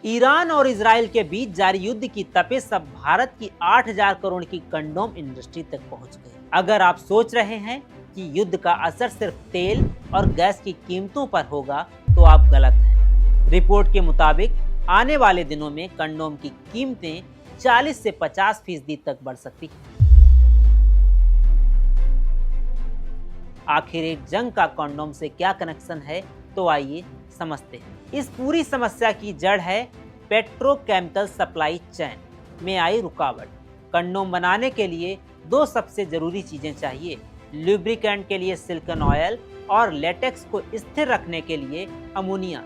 Iran और Israel के बीच जारी युद्ध की तपिश अब भारत की 8,000 करोड़ की कंडोम इंडस्ट्री तक पहुंच गई। अगर आप सोच रहे हैं कि युद्ध का असर सिर्फ तेल और गैस की कीमतों पर होगा तो आप गलत हैं। रिपोर्ट के मुताबिक आने वाले दिनों में कंडोम की कीमतें 40 से 50% तक बढ़ सकती हैं। आखिर एक जंग का कंडोम से क्या कनेक्शन है, तो आइए समझते हैं। इस पूरी समस्या की जड़ है पेट्रोकेमिकल सप्लाई चेन में आई रुकावट। कंडोम बनाने के लिए दो सबसे जरूरी चीजें चाहिए, लुब्रिकेंट के लिए सिलिकॉन ऑयल और लेटेक्स को स्थिर रखने के लिए अमोनिया।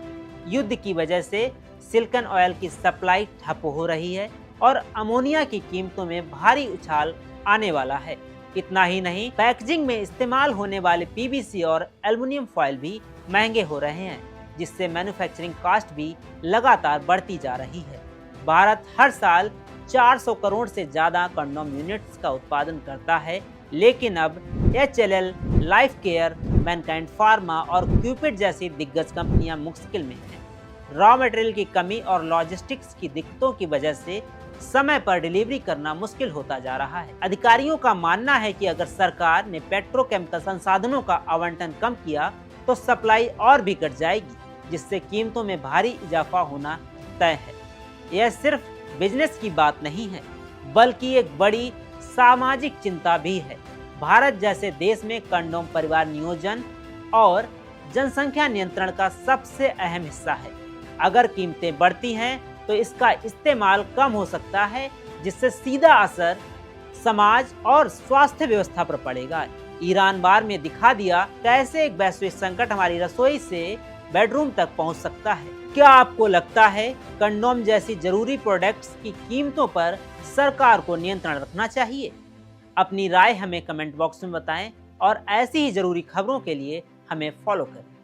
युद्ध की वजह से सिलिकॉन ऑयल की सप्लाई ठप हो रही है और अमोनिया की कीमतों में भारी उछाल आने वाला है। इतना ही नहीं, पैकेजिंग में इस्तेमाल होने वाले पीवीसी और एल्युमिनियम फॉयल भी महंगे हो रहे हैं, जिससे मैन्युफैक्चरिंग कॉस्ट भी लगातार बढ़ती जा रही है। भारत हर साल 400 करोड़ से ज्यादा कंडोम यूनिट्स का उत्पादन करता है, लेकिन अब HLL, life care, Mankind pharma और क्यूपिड जैसी दिग्गज कंपनियां मुश्किल में हैं। रॉ मटेरियल की कमी और लॉजिस्टिक्स की दिक्कतों की वजह से समय पर डिलीवरी करना मुश्किल होता जा रहा है। अधिकारियों का मानना है कि अगर सरकार ने पेट्रोकेमिकल संसाधनों का आवंटन कम किया तो सप्लाई और भी घट जाएगी, जिससे कीमतों में भारी इजाफा होना तय है। यह सिर्फ बिजनेस की बात नहीं है, बल्कि एक बड़ी सामाजिक चिंता भी है। भारत जैसे देश में कंडोम परिवार नियोजन और जनसंख्या नियंत्रण का सबसे अहम हिस्सा है। अगर कीमतें बढ़ती हैं तो इसका इस्तेमाल कम हो सकता है, जिससे सीधा असर समाज और स्वास्थ्य व्यवस्था पर पड़ेगा। ईरान वार में दिखा दिया कैसे एक वैश्विक संकट हमारी रसोई से बेडरूम तक पहुंच सकता है। क्या आपको लगता है कंडोम जैसी जरूरी प्रोडक्ट्स की कीमतों पर सरकार को नियंत्रण रखना चाहिए? अपनी राय हमें कमेंट बॉक्स में बताएं और ऐसी ही जरूरी खबरों के लिए हमें फॉलो करें।